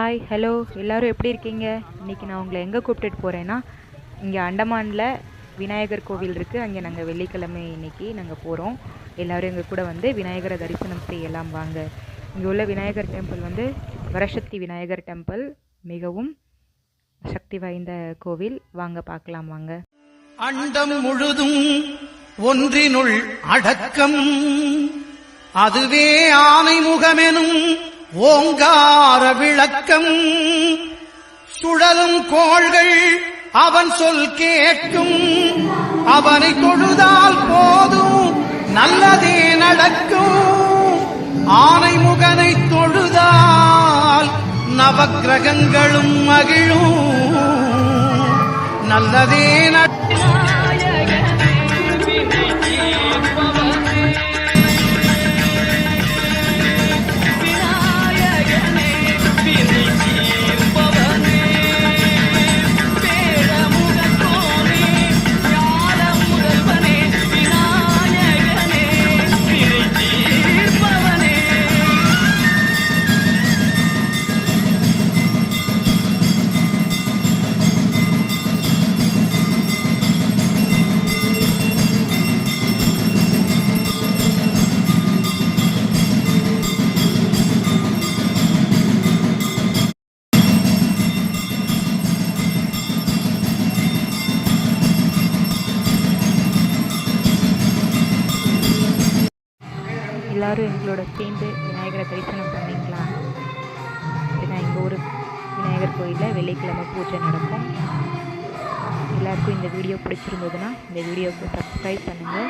Hi hello எல்லோரும் எப்படி இருக்கீங்க? இன்றைக்கி நான் உங்களை எங்கே கூப்பிட்டுட்டு போகிறேன்னா, இங்கே அண்டமானில் விநாயகர் கோவில் இருக்குது. அங்கே நாங்கள் வெள்ளிக்கிழமை இன்றைக்கி நாங்கள் போகிறோம். எல்லோரும் எங்கள் கூட வந்து விநாயகரை தரிசனம் செய்யலாம் வாங்க. இங்கே உள்ள விநாயகர் டெம்பிள் வந்து வரசக்தி விநாயகர் டெம்பிள், மிகவும் சக்தி வாய்ந்த கோவில். வாங்க பார்க்கலாம் வாங்க. அண்டம் முழுதும் ஒன்றினுள் அடக்கம், அதுவே ஆனை முகமெனும் ஓங்கார விளக்கம். சுழலும் கோள்கள் அவன் சொல் கேட்கும், அவனை தொழுதால் போதும் நல்லதே நடக்கும். ஆனை முகனை தொழுதால் நவக்கிரகங்களும் மகிழும், நல்லதே நடக்கும். எல்லோரும் எங்களோட சேர்ந்து விநாயகரை தரிசனம் பண்ணிங்களா? ஏன்னா எங்கள் ஊர் விநாயகர் கோயிலில் வெள்ளிக்கிழமை பூஜை நடக்கும். எல்லாருக்கும் இந்த வீடியோ பிடிச்சிருந்ததுன்னா இந்த வீடியோவுக்கு சப்ஸ்கிரைப் பண்ணுங்கள்.